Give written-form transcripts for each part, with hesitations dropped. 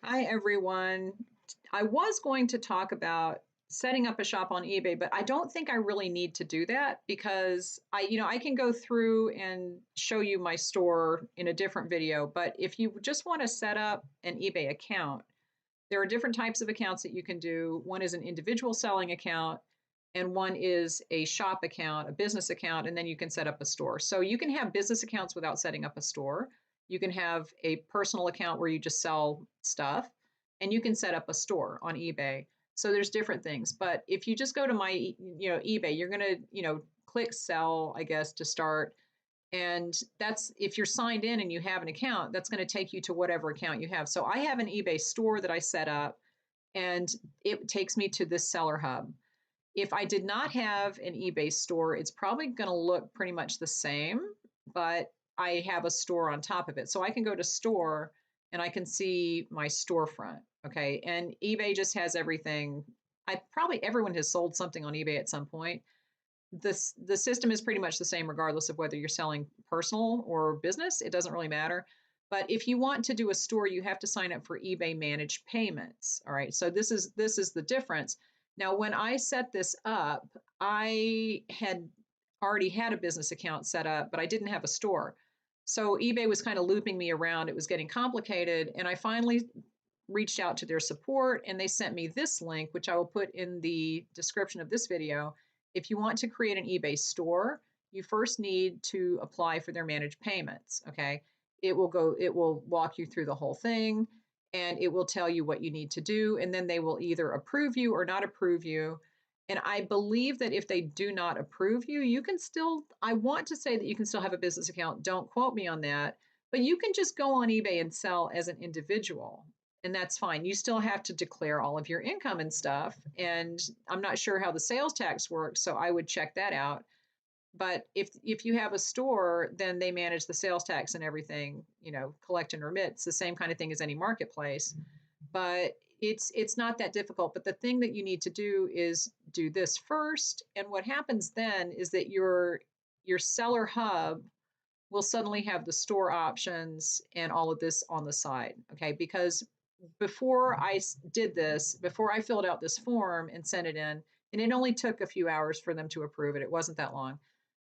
Hi, everyone. I was going to talk about setting up a shop on eBay, but I don't think I really need to do that because I can go through and show you my store in a different video. But if you just want to set up an eBay account, there are different types of accounts that you can do. One is an individual selling account, and one is a shop account, a business account, and then you can set up a store. So you can have business accounts without setting up a store. You can have a personal account where you just sell stuff, and you can set up a store on eBay. So there's different things. But if you just go to my, eBay, you're going to, click sell, I guess, to start. And that's if you're signed in and you have an account, that's going to take you to whatever account you have. So I have an eBay store that I set up, and it takes me to this seller hub. If I did not have an eBay store, it's probably going to look pretty much the same, but I have a store on top of it. So I can go to store and I can see my storefront. Okay. And eBay just has everything. Probably everyone has sold something on eBay at some point. The system is pretty much the same regardless of whether you're selling personal or business. It doesn't really matter. But if you want to do a store, you have to sign up for eBay managed payments. All right. So this is the difference. Now, when I set this up, I had already had a business account set up, but I didn't have a store. So eBay was kind of looping me around. It was getting complicated. And I finally reached out to their support, and they sent me this link, which I will put in the description of this video. If you want to create an eBay store, you first need to apply for their managed payments. Okay. It will walk you through the whole thing, and it will tell you what you need to do. And then they will either approve you or not approve you. And I believe that if they do not approve you, you can still, I want to say that you can still have a business account. Don't quote me on that, but you can just go on eBay and sell as an individual. And that's fine. You still have to declare all of your income and stuff. And I'm not sure how the sales tax works, so I would check that out. But if you have a store, then they manage the sales tax and everything, collect and remit. It's the same kind of thing as any marketplace. But it's not that difficult. But the thing that you need to do is do this first. And what happens then is that your seller hub will suddenly have the store options and all of this on the side. Okay, because before I did this, before I filled out this form and sent it in, and it only took a few hours for them to approve it. It wasn't that long.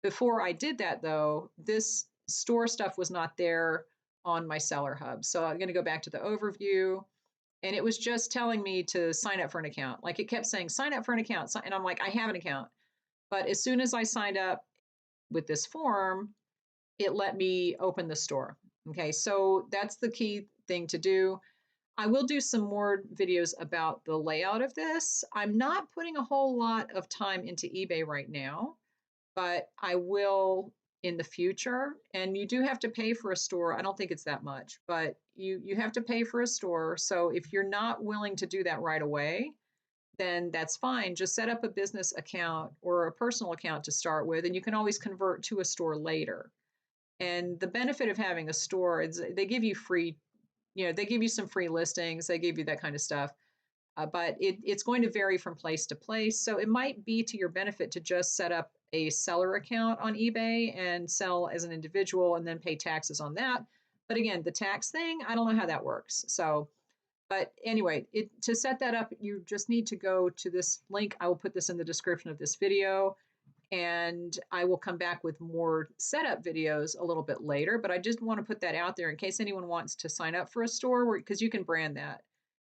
Before I did that, though, this store stuff was not there on my seller hub. So I'm going to go back to the overview, and it was just telling me to sign up for an account. Like it kept saying, sign up for an account. And I'm like, I have an account. But as soon as I signed up with this form, it let me open the store. Okay, so that's the key thing to do. I will do some more videos about the layout of this. I'm not putting a whole lot of time into eBay right now, but I will in the future. And you do have to pay for a store. I don't think it's that much, but you have to pay for a store. So if you're not willing to do that right away, then that's fine. Just set up a business account or a personal account to start with, and you can always convert to a store later. And the benefit of having a store is they give you free, they give you some free listings, they give you that kind of stuff. But it's going to vary from place to place. So it might be to your benefit to just set up a seller account on eBay and sell as an individual and then pay taxes on that. But again, the tax thing, I don't know how that works. So, but anyway, to set that up, you just need to go to this link. I will put this in the description of this video, and I will come back with more setup videos a little bit later. But I just want to put that out there in case anyone wants to sign up for a store, because you can brand that.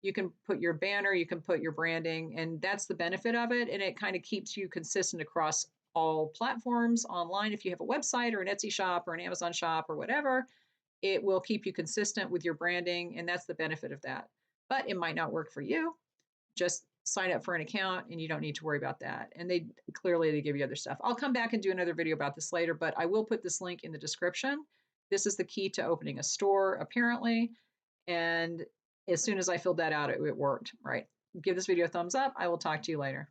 You can put your banner, you can put your branding, and that's the benefit of it. And it kind of keeps you consistent across all platforms online. If you have a website or an Etsy shop or an Amazon shop or whatever, it will keep you consistent with your branding, and that's the benefit of that. But it might not work for you. Just sign up for an account and you don't need to worry about that. And they give you other stuff. I'll come back and do another video about this later, but I will put this link in the description. This is the key to opening a store, apparently. And as soon as I filled that out, it worked, right? Give this video a thumbs up. I will talk to you later.